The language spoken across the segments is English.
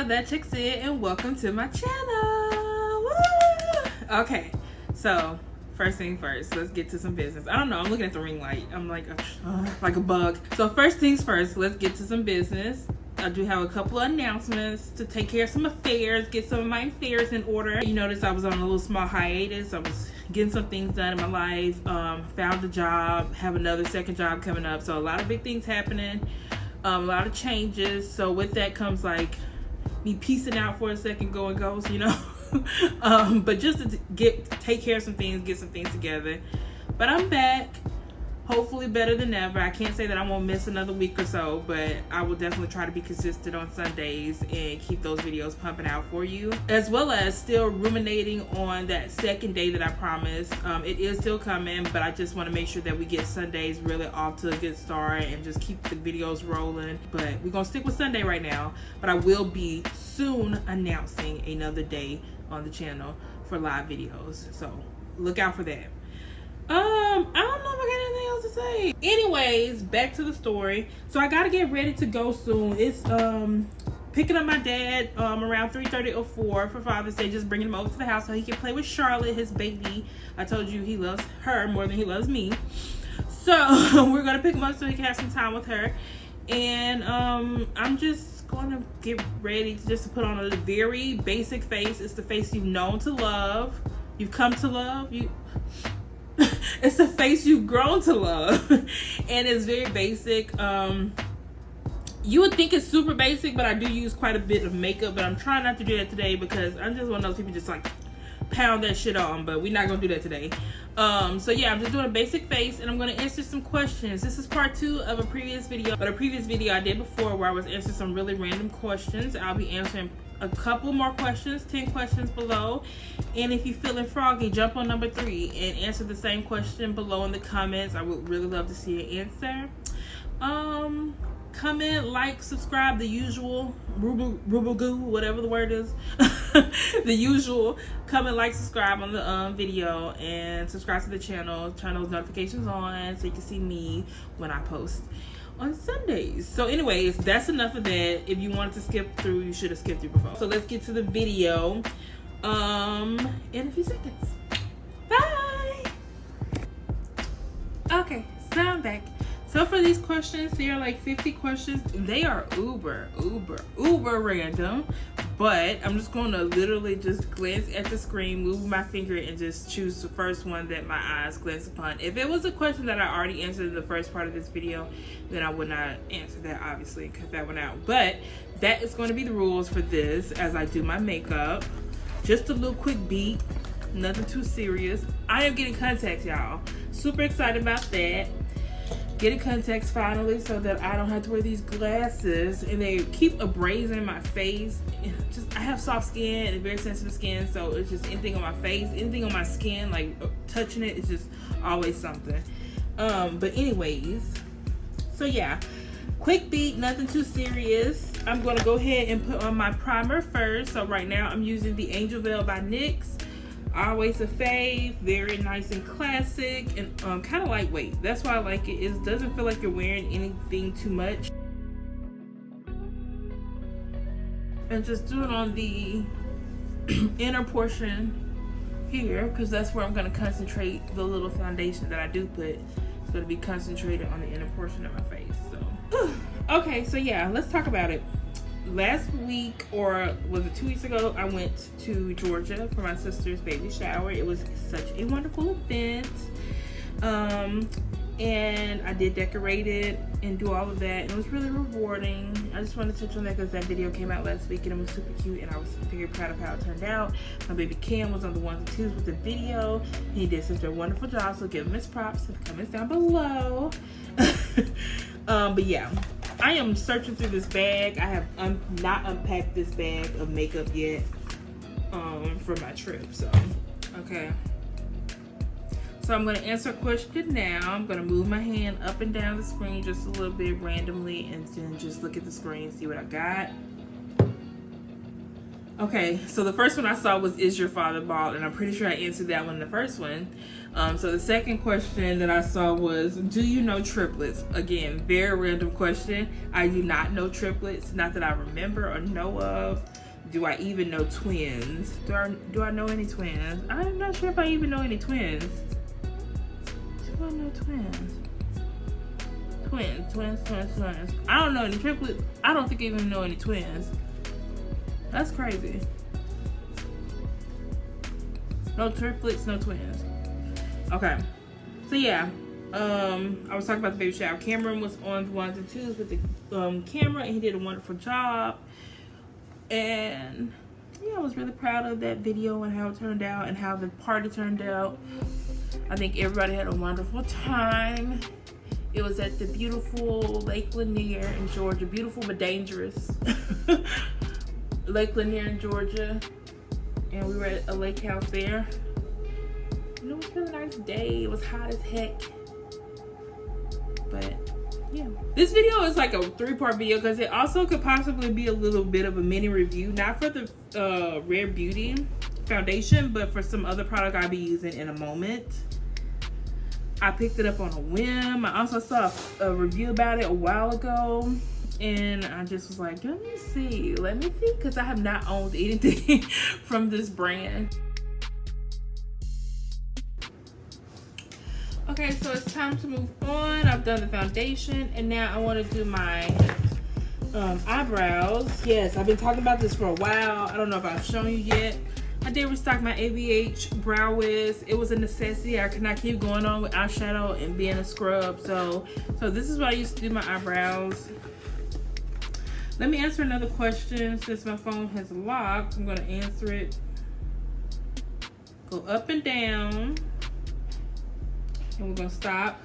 that chick's in, and welcome to my channel. Woo! Okay, so first thing first, let's get to some business. I don't know, I'm looking at the ring light. I'm like a bug. So first things first, let's get to some business. I do have a couple of announcements to take care of some affairs, get some of my affairs in order. You notice I was on a little small hiatus. I was getting some things done in my life, found a job, have another second job coming up. So a lot of big things happening, a lot of changes. So with that comes like me piecing out for a second, going ghost, you know. But just to take care of some things, get some things together. But I'm back. Hopefully better than ever. I can't say that I won't miss another week or so, but I will definitely try to be consistent on Sundays and keep those videos pumping out for you, as well as still ruminating on that second day that I promised. It is still coming, but I just want to make sure that we get Sundays really off to a good start and just keep the videos rolling. But we're gonna stick with Sunday right now, but I will be soon announcing another day on the channel for live videos, so look out for that. I don't know if I got anything else to say. Anyways, back to the story. So I gotta get ready to go soon. It's picking up my dad around 3:30 or 4 for Father's Day, just bringing him over to the house so he can play with Charlotte, his baby. I told you he loves her more than he loves me. So we're gonna pick him up so he can have some time with her. And I'm just gonna get ready just to put on a very basic face. It's the face you've known to love, you've come to love. It's the face you've grown to love. And it's very basic. You would think it's super basic, but I do use quite a bit of makeup, but I'm trying not to do that today because I'm just one of those people just like pound that shit on, but we're not gonna do that today. So yeah, I'm just doing a basic face and I'm gonna answer some questions. This is part 2 of a previous video, but a previous video I did before where I was answering some really random questions. I'll be answering a couple more questions, 10 questions below. And if you're feeling froggy, jump on number 3 and answer the same question below in the comments. I would really love to see your answer. Comment, like, subscribe, the usual, rubagoo, whatever the word is. The usual. Comment, like, subscribe on the video, and subscribe to the channel. Turn those notifications on so you can see me when I post on Sundays. So anyways, that's enough of that. If you wanted to skip through, you should have skipped through before. So let's get to the video in a few seconds. Bye. Okay, so I'm back. So for these questions, there are like 50 questions. They are uber random, but I'm just going to literally just glance at the screen, move my finger, and just choose the first one that my eyes glance upon. If it was a question that I already answered in the first part of this video, then I would not answer that, obviously, cut that one out. But that is going to be the rules for this as I do my makeup. Just a little quick beat, nothing too serious. I am getting contacts, y'all. Super excited about that. Getting contacts finally so that I don't have to wear these glasses and they keep abrasing my face. I have soft skin and very sensitive skin, so it's just anything on my face, anything on my skin, like touching it, it's just always something. But anyways, so yeah, quick beat, nothing too serious. I'm gonna go ahead and put on my primer first. So right now I'm using the Angel Veil by NYX. Always a fave, very nice and classic, and kind of lightweight. That's why I like it. It doesn't feel like you're wearing anything too much. And just do it on the inner portion here, because that's where I'm going to concentrate the little foundation that I do put. It's going to be concentrated on the inner portion of my face. So, okay, so yeah, let's talk about it. Last week, or was it 2 weeks ago, I went to Georgia for my sister's baby shower. It was such a wonderful event. And I did decorate it and do all of that, and it was really rewarding. I just wanted to touch on that because that video came out last week and it was super cute, and I was very proud of how it turned out. My baby Cam was on the 1s and 2s with the video. He did such a wonderful job, so give him his props in the comments down below. But yeah, I am searching through this bag. I have not unpacked this bag of makeup yet for my trip. So, okay. So I'm going to answer a question now. I'm going to move my hand up and down the screen just a little bit randomly and then just look at the screen and see what I got. Okay, so the first one I saw was, is your father bald? And I'm pretty sure I answered that one in the first one. So the second question that I saw was, do you know triplets? Again, very random question. I do not know triplets, not that I remember or know of. Do I even know twins? Do I know any twins? I'm not sure if I even know any twins. Do I know twins? Twins. I don't know any triplets. I don't think I even know any twins. That's crazy. No triplets, no twins. Okay. So yeah, I was talking about the baby shower. Cameron was on the ones and twos with the camera, and he did a wonderful job. And yeah, I was really proud of that video and how it turned out and how the party turned out. I think everybody had a wonderful time. It was at the beautiful Lake Lanier in Georgia. Beautiful but dangerous. Lake Lanier in Georgia. And we were at a lake house there. And it was a really nice day. It was hot as heck. But yeah. This video is like a 3-part video because it also could possibly be a little bit of a mini review. Not for the Rare Beauty foundation, but for some other product I'll be using in a moment. I picked it up on a whim. I also saw a review about it a while ago, and I just was like, let me see, because I have not owned anything from this brand. Okay, so it's time to move on. I've done the foundation, and now I want to do my eyebrows. Yes, I've been talking about this for a while. I don't know if I've shown you yet. I did restock my ABH Brow Wiz. It was a necessity. I could not keep going on with eyeshadow and being a scrub. So this is what I used to do my eyebrows. Let me answer another question. Since my phone has locked, I'm going to answer it. Go up and down. And we're going to stop.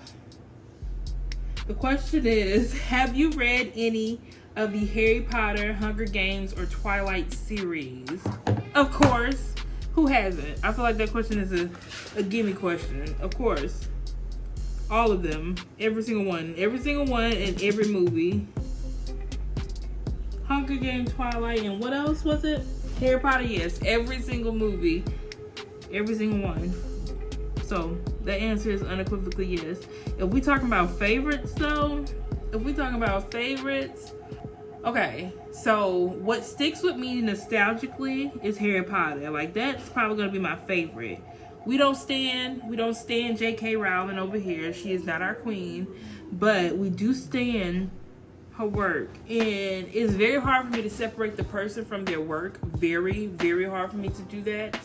The question is, have you read any of the Harry Potter, Hunger Games, or Twilight series? Of course. Who hasn't? I feel like that question is a gimme question. Of course. All of them. Every single one. Every single one in every movie. Hunger Games, Twilight, and what else was it? Harry Potter, yes. Every single movie. Every single one. So, the answer is unequivocally yes. If we talking about favorites, though, okay, so what sticks with me nostalgically is Harry Potter. Like, that's probably gonna be my favorite. We don't stand J.K. Rowling over here. She is not our queen, but we do stand her work, and it's very hard for me to separate the person from their work. Very, very hard for me to do that.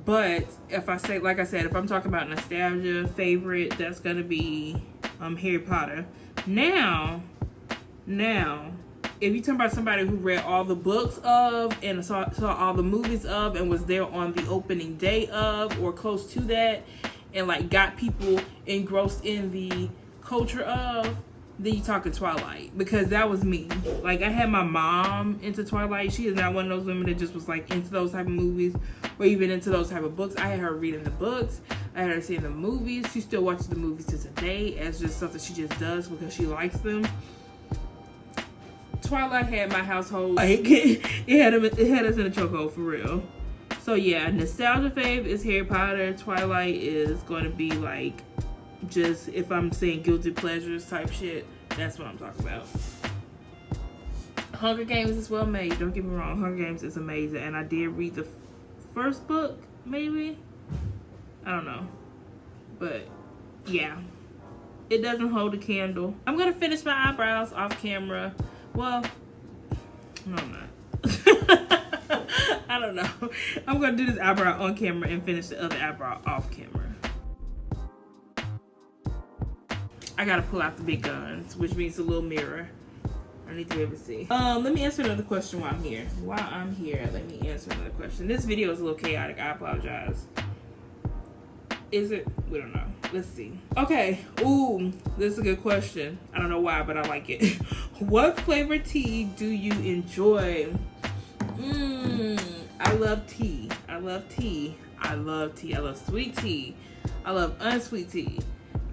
But if I say, like I said, if I'm talking about nostalgia, favorite, that's gonna be Harry Potter. Now, if you talk about somebody who read all the books of and saw all the movies of and was there on the opening day of or close to that and like got people engrossed in the culture of, then you talking Twilight, because that was me. Like, I had my mom into Twilight. She is not one of those women that just was like into those type of movies or even into those type of books. I had her reading the books. I had her seeing the movies. She still watches the movies to today as just something she just does because she likes them. Twilight had my household, like, it had us in a chokehold for real. So yeah, nostalgia fave is Harry Potter. Twilight is going to be like, just if I'm saying guilty pleasures type shit, that's what I'm talking about. Hunger Games is well made, don't get me wrong. Hunger Games is amazing, and I did read the first book, maybe, I don't know, but yeah, it doesn't hold a candle. I'm gonna finish my eyebrows off camera. Well, no, I'm not. I don't know. I'm gonna do this eyebrow on camera and finish the other eyebrow off camera. I gotta pull out the big guns, which means a little mirror. I need to be able to see. Let me answer another question while I'm here. Let me answer another question. This video is a little chaotic. I apologize. Is it? We don't know. Let's see. Okay. Ooh, this is a good question. I don't know why, but I like it. What flavor tea do you enjoy? I love tea. I love tea. I love tea. I love sweet tea. I love unsweet tea.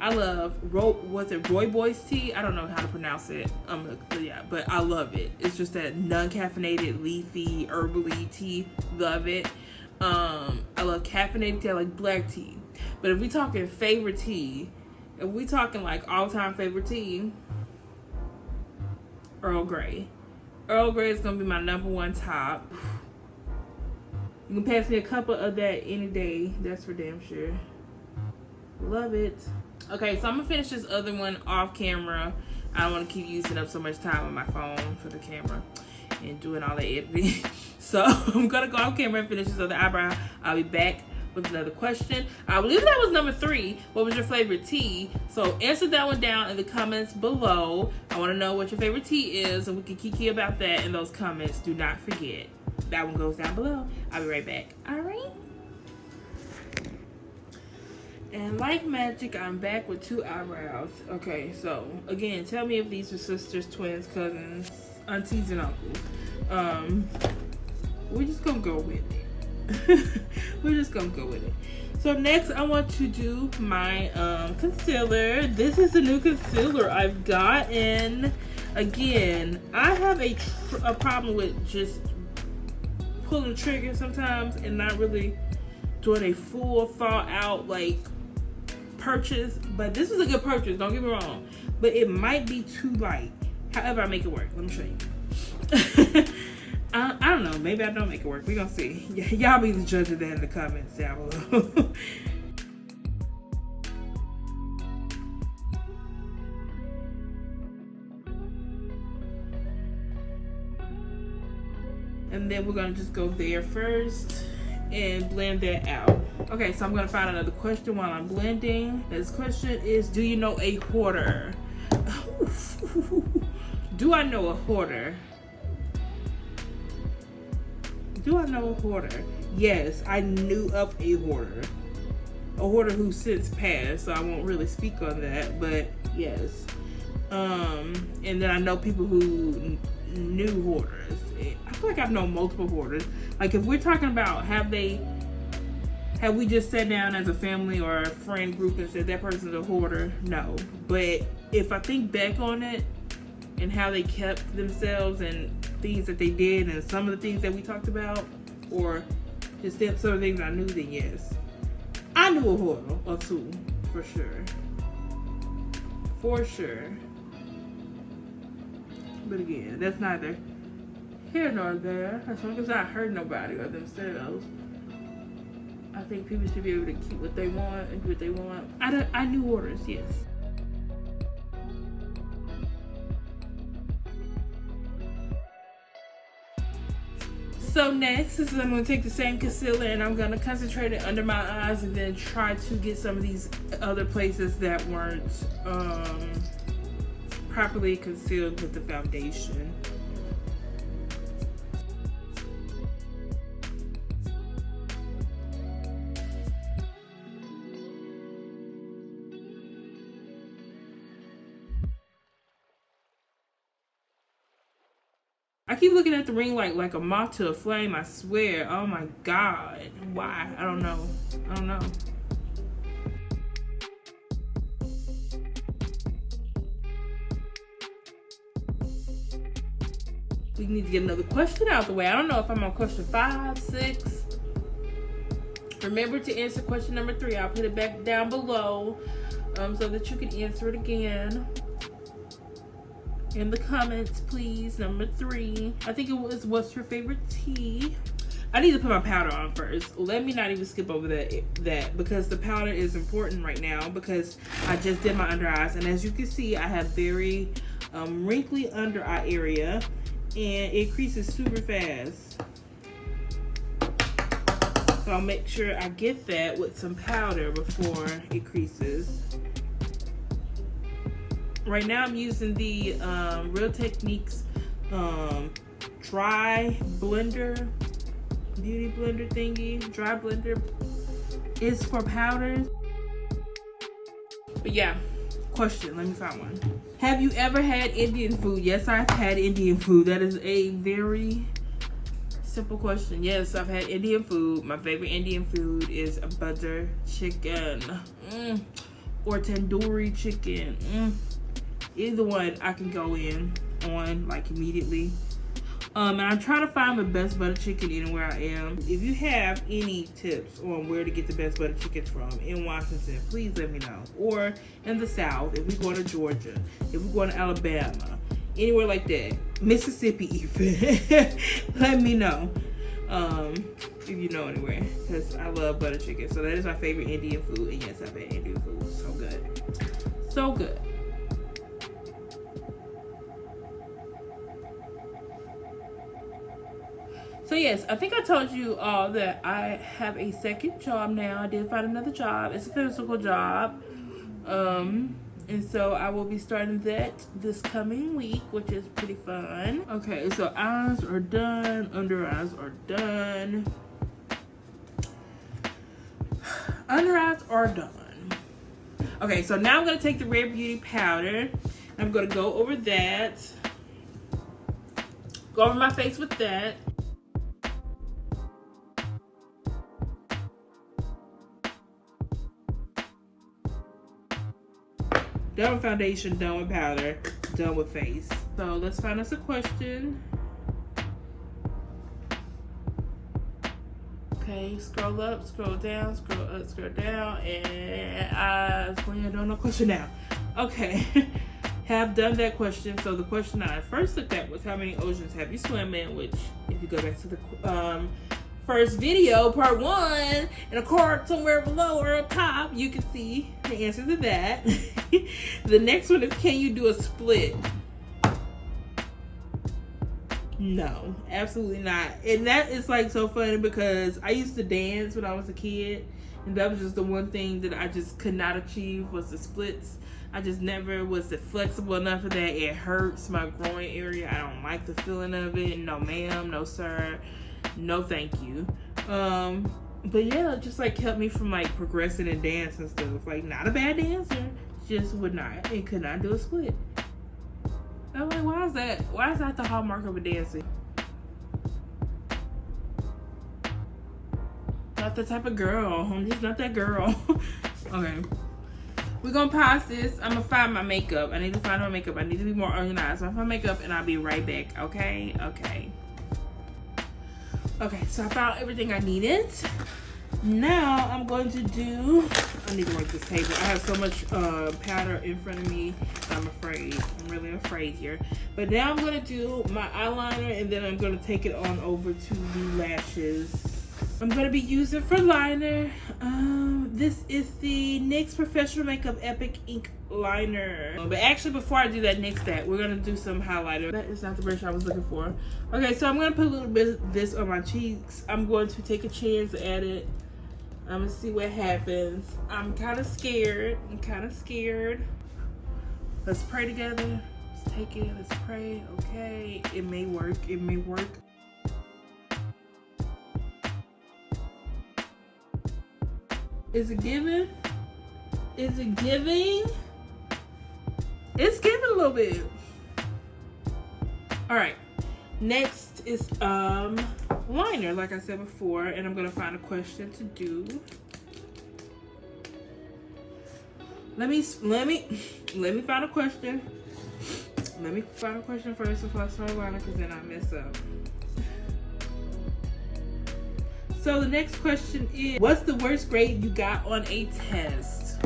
I love Rooibos tea. I don't know how to pronounce it. Yeah, but I love it. It's just that non-caffeinated, leafy, herbally tea. Love it. I love caffeinated tea. I like black tea. But if we talking favorite tea, if we talking like all-time favorite tea, Earl Grey. Earl Grey is gonna be my #1 top. You can pass me a cup of that any day. That's for damn sure. Love it. Okay, so I'm gonna finish this other one off camera. I don't want to keep using up so much time on my phone for the camera and doing all the editing. So I'm gonna go off camera and finish this other eyebrow. I'll be back with another question. I believe that was #3. What was your favorite tea? So answer that one down in the comments below. I want to know what your favorite tea is, and we can kiki about that in those comments. Do not forget. That one goes down below. I'll be right back. All right. And like magic, I'm back with 2 eyebrows. Okay, so again, tell me if these are sisters, twins, cousins, aunties, and uncles. We're just gonna go with it. We're just gonna go with it. So next I want to do my concealer. This is the new concealer I've gotten. Again, I have a problem with just pulling the trigger sometimes and not really doing a full thought out like purchase. But this is a good purchase, don't get me wrong, but it might be too light. However, I make it work. Let me show you. I don't know. Maybe I don't make it work. We're gonna see. Y'all be the judge of that in the comments down below. And then we're gonna just go there first and blend that out. Okay, so I'm gonna find another question while I'm blending. This question is, do you know a hoarder? Do I know a hoarder? Do I know a hoarder? Yes, I knew of a hoarder. A hoarder who since passed, so I won't really speak on that, but yes. And then I know people who knew hoarders. I feel like I've known multiple hoarders. Like if we're talking about have we just sat down as a family or a friend group and said that person's a hoarder? No. But if I think back on it and how they kept themselves and things that they did and some of the things that we talked about, or just some of the things I knew, then yes. I knew a hoarder or two, for sure. For sure. But again, that's neither here nor there. As long as I hurt nobody or themselves, I think people should be able to keep what they want and do what they want. I knew hoarders, yes. So next is I'm going to take the same concealer and I'm going to concentrate it under my eyes and then try to get some of these other places that weren't properly concealed with the foundation. I keep looking at the ring light like a moth to a flame, I swear. Oh my God. Why? I don't know. I don't know. We need to get another question out the way. I don't know if I'm on question 5, 6. Remember to answer question number 3. I'll put it back down below so that you can answer it again. In the comments, please. Number 3. I think it was, what's your favorite tea? I need to put my powder on first. Let me not even skip over that because the powder is important right now because I just did my under eyes. And as you can see, I have very wrinkly under eye area and it creases super fast. So I'll make sure I get that with some powder before it creases. Right now I'm using the Real Techniques dry blender, beauty blender thingy. Dry blender is for powders. But yeah, question, let me find one. Have you ever had Indian food? Yes, I've had Indian food. That is a very simple question. Yes, I've had Indian food. My favorite Indian food is butter chicken. or tandoori chicken. Either one I can go in on like immediately. And I'm trying to find the best butter chicken anywhere I am. If you have any tips on where to get the best butter chicken from in Washington, please let me know. Or in the South, if we go to Georgia, if we go to Alabama, anywhere like that, Mississippi even, let me know if you know anywhere, because I love butter chicken. So that is my favorite Indian food, and yes, I've had Indian food. So good, so good. So yes, I think I told you all that I have a second job now. I did find another job. It's a physical job. And so I will be starting that this coming week, which is pretty fun. Okay, so eyes are done, under eyes are done. Under eyes are done. Okay, so now I'm gonna take the Red Beauty powder. I'm gonna go over that. Go over my face with that. Done with foundation, done with powder, done with face. So let's find us a question. Okay, scroll up, scroll down, scroll up, scroll down, and I don't know question now. Okay, have done that question. So the question I first looked at was how many oceans have you swam in? Which, if you go back to the first video, part 1, in a card somewhere below or up top, you can see the answer to that. The next one is, can you do a split? No, absolutely not. And that is like so funny because I used to dance when I was a kid, and that was just the one thing that I just could not achieve was the splits. I just never was flexible enough for that. It hurts my groin area. I don't like the feeling of it. No ma'am, no sir. No thank you. But yeah, it just like kept me from like progressing in dance and stuff. Like, not a bad dancer, just would not and could not do a split. I'm like, why is that? Why is that the hallmark of a dancer? Not the type of girl. I'm just not that girl. Okay. We're gonna pause this. I'm gonna find my makeup. I need to find my makeup. I need to be more organized. So I'll find my makeup and I'll be right back. Okay? Okay. Okay, so I found everything I needed. Now I'm going to do, I need to work this table. I have so much powder in front of me. I'm afraid. I'm really afraid here. But now I'm going to do my eyeliner, and then I'm going to take it on over to the lashes. I'm going to be using for liner. This is the NYX Professional Makeup Epic Ink Liner. But actually, before I do that, we're going to do some highlighter. That is not the brush I was looking for. Okay, so I'm going to put a little bit of this on my cheeks. I'm going to take a chance at it. I'm going to see what happens. I'm kind of scared. Let's pray together. Let's take it. Let's pray. Okay, it may work. It may work. Is it giving? Is it giving? It's giving a little bit. All right. Next is liner, like I said before, and I'm gonna find a question to do. Let me find a question. Let me find a question first before I start liner, because then I mess up. So the next question is, what's the worst grade you got on a test?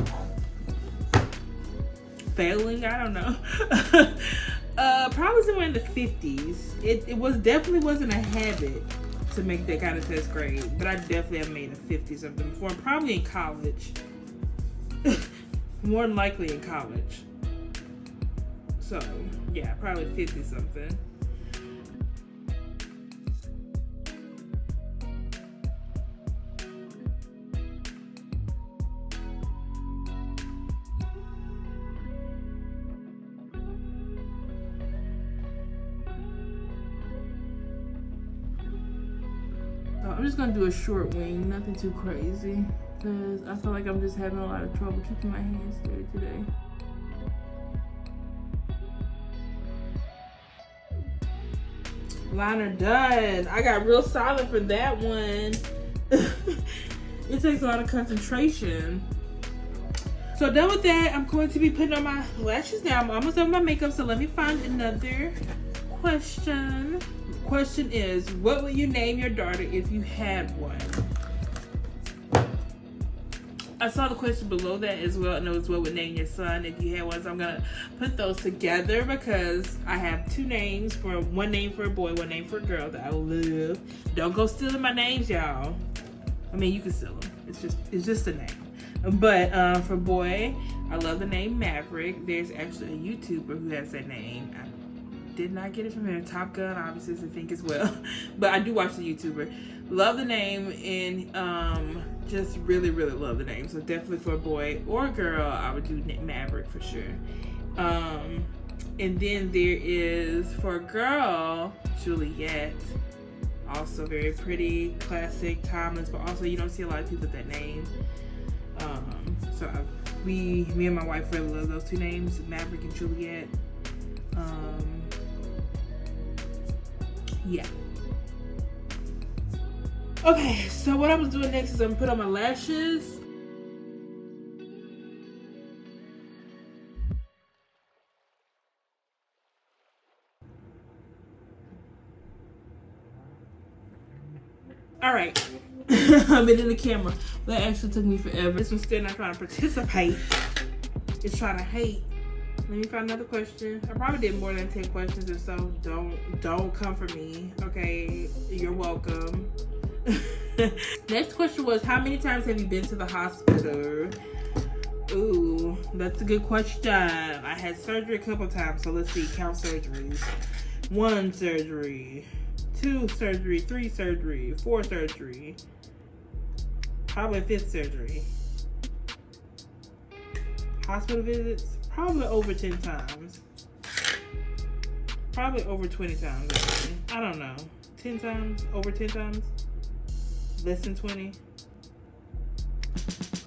Failing? I don't know. Probably somewhere in the 50s. It definitely wasn't a habit to make that kind of test grade, but I definitely have made a 50 something before. Probably in college. More than likely in college. So yeah, probably 50 something. I'm just gonna do a short wing, nothing too crazy, because I feel like I'm just having a lot of trouble keeping my hands steady today. Liner done. I got real solid for that one. It takes a lot of concentration. So done with that, I'm going to be putting on my lashes now. I'm almost done with my makeup, so let me find another question. Question is, what would you name your daughter if you had one? I saw the question below that as well, and it was what would name your son if you had one. So I'm gonna put those together because I have two names, for one name for a boy, one name for a girl that I love. Don't go stealing my names, y'all. I mean, you can steal them. It's just a name. But for boy, I love the name Maverick. There's actually a YouTuber who has that name. I did not get it from him. Top Gun, obviously, I think as well. But I do watch the YouTuber. Love the name, and just really, really love the name. So definitely for a boy or a girl, I would do Maverick for sure. And then there is, for a girl, Juliet. Also very pretty, classic, timeless, but also you don't see a lot of people with that name. So me and my wife really love those two names, Maverick and Juliet. Yeah. Okay, so what I was doing next is I'm put on my lashes. All right. I've been in the camera. That actually took me forever. This one's still not trying to participate. It's trying to hate. Let me find another question. I probably did more than 10 questions or so. Don't come for me. Okay, you're welcome. Next question was, how many times have you been to the hospital? Ooh, that's a good question. I had surgery a couple times, so let's see, count surgeries. 1 surgery, 2 surgery, 3 surgery, 4 surgery, probably 5th surgery. Hospital visits, probably over 10 times. Probably over 20 times. Actually. I don't know. 10 times? Over 10 times? Less than 20?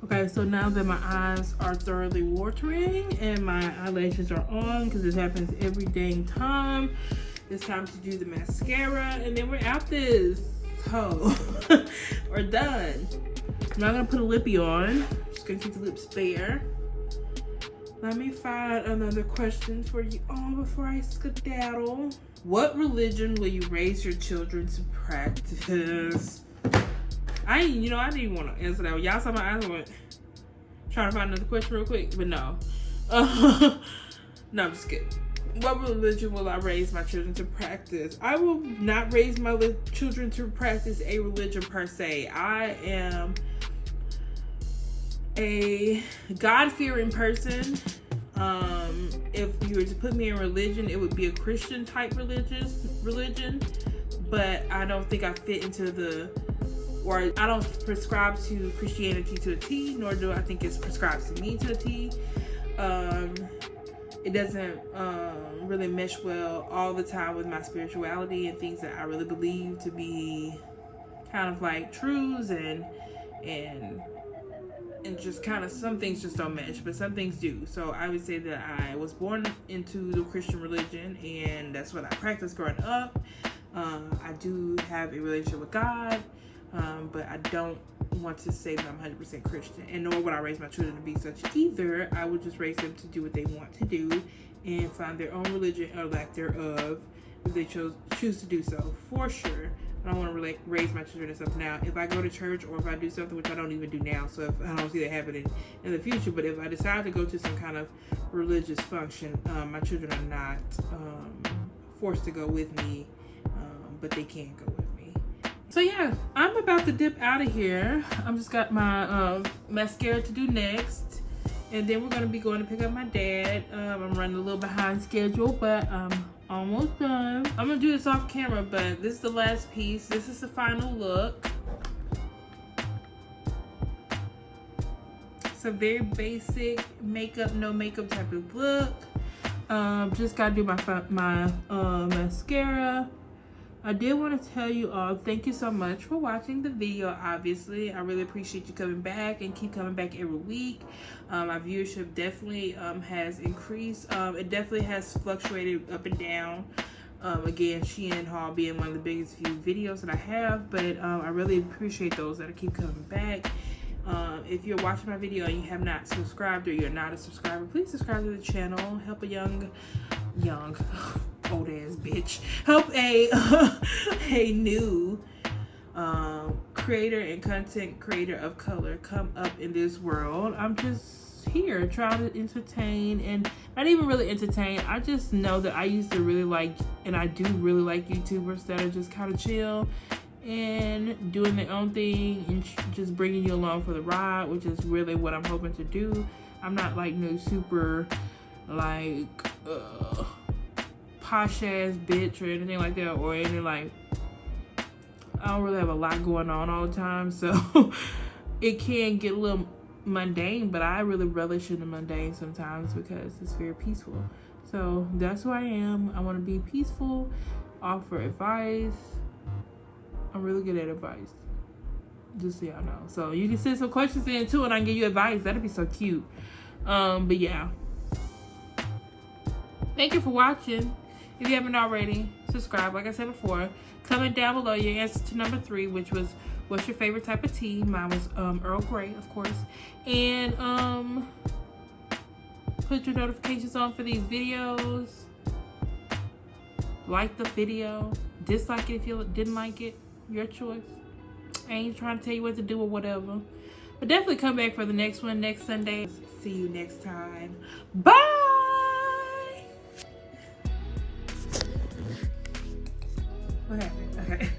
Okay, so now that my eyes are thoroughly watering and my eyelashes are on, because this happens every dang time, it's time to do the mascara, and then we're out this. So, we're done. I'm not gonna put a lippy on. Just gonna keep the lips bare. Let me find another question for you all before I skedaddle. What religion will you raise your children to practice? I didn't even want to answer that. When y'all saw my eyes, I went trying to find another question real quick, but no. No, I'm just kidding. What religion will I raise my children to practice? I will not raise my children to practice a religion per se. I am a God-fearing person. If you were to put me in religion, it would be a Christian type religion, but I don't think I fit into or I don't prescribe to Christianity to a T, nor do I think it's prescribed to me to a T. It doesn't really mesh well all the time with my spirituality and things that I really believe to be kind of like truths, and just kind of, some things just don't mesh, but some things do. So I would say that I was born into the Christian religion, and that's what I practiced growing up. I do have a relationship with God, but I don't want to say that I'm 100% Christian, and nor would I raise my children to be such either. I would just raise them to do what they want to do and find their own religion or lack thereof if they choose to do so, for sure. I don't want to raise my children to something now. If I go to church, or if I do something, which I don't even do now, so if I don't see that happening in the future, but if I decide to go to some kind of religious function, my children are not forced to go with me, but they can go with me. So yeah, I'm about to dip out of here. I'm just got my mascara to do next, and then we're going to be going to pick up my dad. I'm running a little behind schedule, but almost done. I'm gonna do this off camera, but this is the last piece. This is the final look. It's a very basic makeup, no makeup type of look. Just gotta do my mascara. I did want to tell you all, thank you so much for watching the video. Obviously, I really appreciate you coming back and keep coming back every week. My viewership definitely has increased. It definitely has fluctuated up and down. Again, Shein haul being one of the biggest view videos that I have, but I really appreciate those that keep coming back. If you're watching my video and you have not subscribed or you're not a subscriber, please subscribe to the channel. Help a young old ass bitch. Help a new creator and content creator of color come up in this world. I'm just here trying to entertain, and not even really entertain. I just know that I used to really like, and I do really like YouTubers that are just kind of chill and doing their own thing and just bringing you along for the ride, which is really what I'm hoping to do. I'm not like no super like posh ass bitch or anything like that, or anything like, I don't really have a lot going on all the time, so it can get a little mundane, but I really relish in the mundane sometimes because it's very peaceful. So that's who I am. I want to be peaceful, offer advice. I'm really good at advice, just so y'all know. So you can send some questions in too and I can give you advice. That'd be so cute. But yeah, thank you for watching. If you haven't already, subscribe like I said before. Comment down below your answer to number 3, which was what's your favorite type of tea. Mine was Earl Grey, of course. And put your notifications on for these videos. Like the video, dislike it if you didn't like it. Your choice. I ain't trying to tell you what to do or whatever. But definitely come back for the next one next Sunday. See you next time. Bye! What happened? Okay.